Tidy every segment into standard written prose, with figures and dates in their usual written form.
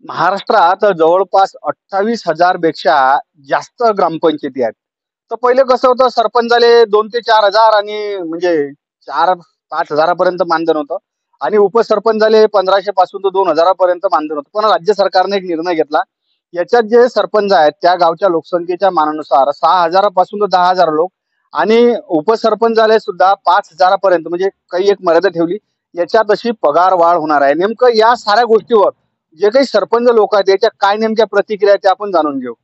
महाराष्ट्रात जवळपास 28,000 पेक्षा जास्त ग्रामपंचायती आहेत. तर पहिले कसं होतं सरपंचाले 2 ते 4,000 आणि म्हणजे 4-5,000 पर्यंत मानधन होतं आणि उपसरपंचाले 1,500 पासून तर 2,000 पर्यंत मानधन होतं. पण राज्य सरकारने एक निर्णय घेतला. याच्यात जे सरपंच आहेत त्या गावच्या लोकसंख्येच्या मानानुसार 6,000 पासून तर 10,000 लोक आणि उपसरपंचाले सुद्धा 5,000 पर्यंत म्हणजे काही एक मर्यादा ठेवली. याच्यात अशी पगार वाढ होणार आहे. नेमकं या साऱ्या गोष्टीवर जे काही सरपंच लोक आहेत याच्या काय नेमक्या प्रतिक्रिया आहेत त्या आपण जाणून घेऊ.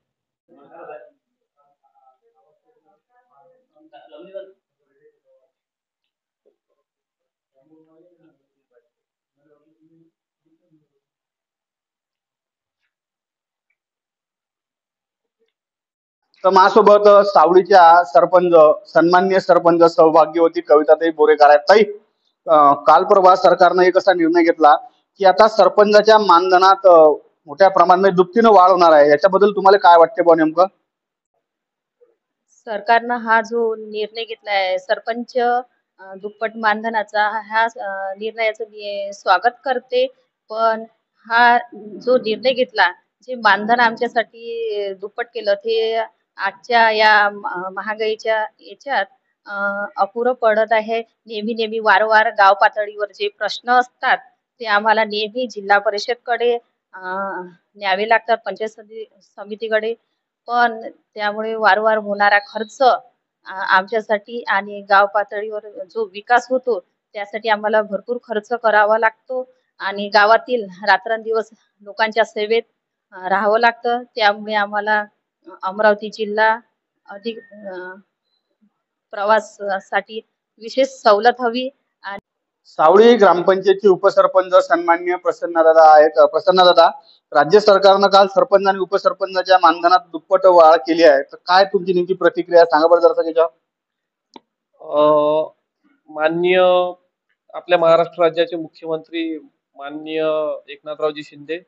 तर माझ्यासोबत सावळीच्या सरपंच सन्माननीय सरपंच सौभाग्यवती कविताताई बोरेकर आहेत. ताई, काल परवा सरकारनं एक असा निर्णय घेतला की आता सरपंचाच्या मानधनात मोठ्या प्रमाणात दुपटीनं वाढ होणार आहे. याच्याबद्दल तुम्हाला काय वाटते बुवा नेमकं? सरकारनं हा जो निर्णय घेतला आहे सरपंच दुप्पट मानधनाचा ह्या निर्णयाचं मी स्वागत करते. पण हा जो निर्णय घेतला, जे मानधन आमच्यासाठी दुप्पट केलं ते आजच्या या महागाईच्या याच्यात अपुरं पडत आहे. नेहमी वारंवार गाव पातळीवर जे प्रश्न असतात ते आम्हाला नेहमी जिल्हा परिषदकडे न्यावे लागतात, पंचायत समितीकडे. पण त्यामुळे वारंवार होणारा खर्च आमच्यासाठी आणि गाव पातळीवर जो विकास होतो त्यासाठी आम्हाला भरपूर खर्च करावा लागतो आणि गावातील रात्रंदिवस लोकांच्या सेवेत राहावं लागतं. त्यामुळे आम्हाला अमरावती जिल्हा अधिक प्रवासासाठी विशेष सवलत हवी. सावळी ग्रामपंचायतचे उपसरपंच सन्माननीय प्रसन्नदादा आहेत. प्रसन्नदादा, राज्य सरकारनं काल सरपंच आणि उपसरपंचाच्या मानधनात दुप्पट वाढ केली आहे. तर काय तुमची नेमकी प्रतिक्रिया आहे? सांगा बरं जरासं त्याच्यावर. अ, माननीय आपल्या महाराष्ट्र राज्याचे मुख्यमंत्री माननीय एकनाथरावजी शिंदे,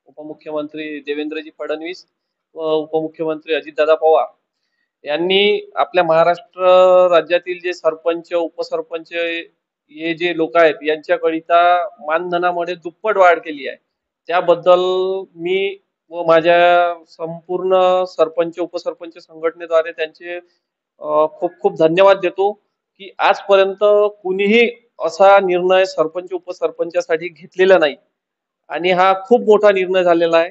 उपमुख्यमंत्री देवेंद्रजी फडणवीस व उपमुख्यमंत्री अजितदादा पवार यांनी आपल्या महाराष्ट्र राज्यातील जे सरपंच, उपसरपंच हे जे लोक आहेत यांच्याकरिता मानधनामध्ये दुप्पट वाढ केली आहे. त्याबद्दल मी व माझ्या संपूर्ण सरपंच, उपसरपंच संघटनेद्वारे त्यांचे खूप खूप धन्यवाद देतो की आजपर्यंत कुणीही असा निर्णय सरपंच उपसरपंचासाठी घेतलेला नाही आणि हा खूप मोठा निर्णय झालेला आहे.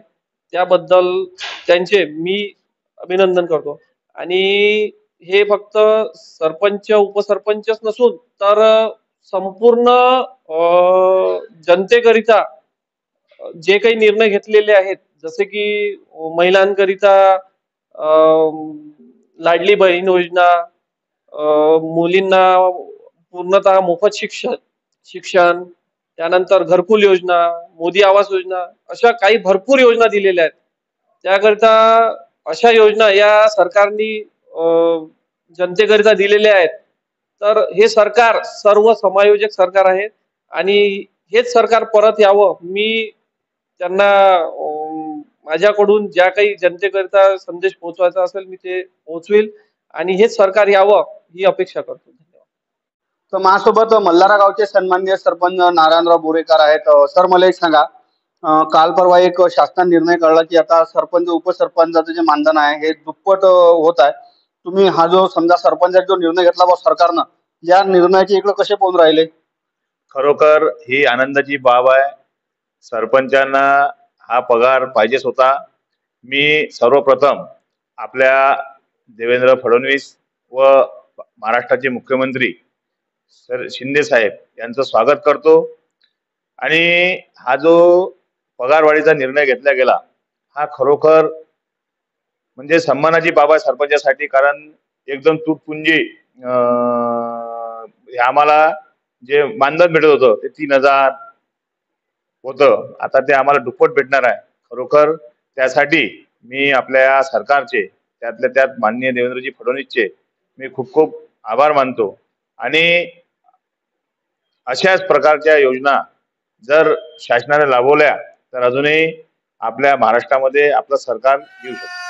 त्याबद्दल त्यांचे मी अभिनंदन करतो. आणि हे फक्त सरपंच उपसरपंचच नसून तर संपूर्ण जनतेकरिता जे काही निर्णय घेतलेले आहेत, जसे की महिलांकरिता लाडली बहीण योजना, मुलींना पूर्णतः मोफत शिक्षण, त्यानंतर घरकुल योजना, मोदी आवास योजना, अशा काही भरपूर योजना दिलेल्या आहेत. त्याकरिता अशा योजना या सरकारने जनतेकरिता दिलेल्या आहेत. तर हे सरकार सर्व समायोजक सरकार आहे आणि हेच सरकार परत यावं, मी त्यांना माझ्याकडून ज्या काही जनतेकरिता संदेश पोहोचवायचा असेल मी ते पोहोचवेल आणि हेच सरकार यावं ही अपेक्षा करतो. धन्यवाद. तर माझ्यासोबत मल्हारा गावचे सन्माननीय सरपंच नारायणराव बोरेकर आहेत. सर, मला एक सांगा, काल परवा एक शासनाने निर्णय काढला की आता सरपंच उपसरपंचाचं जे मानधन आहे हे दुप्पट होत आहे. तुम्ही हा जो समजा सरपंचाचा जो निर्णय घेतला बा सरकारनं, या निर्णयाचे इकडे कसे पाहून राहिले? खरोखर ही आनंदाची बाब आहे. सरपंचांना हा पगार पाहिजेच होता. मी सर्वप्रथम आपल्या देवेंद्र फडणवीस व महाराष्ट्राचे मुख्यमंत्री सर शिंदे साहेब यांचं स्वागत करतो. आणि हा जो पगारवाढीचा निर्णय घेतला गेला हा खरोखर म्हणजे सन्मानाची बाब आहे सरपंचासाठी. कारण एकदम तुटपुंजी आम्हाला जे मानधन भेटत होतं ते 3,000 होतं, आता ते आम्हाला दुप्पट भेटणार आहे. खरोखर त्यासाठी मी आपल्या सरकारचे, त्यातल्या त्यात माननीय देवेंद्रजी फडणवीसचे मी खूप खूप आभार मानतो. आणि अशाच प्रकारच्या योजना जर शासनाने राबवल्या तर अजूनही आपल्या महाराष्ट्रामध्ये आपलं सरकार येऊ शकतं.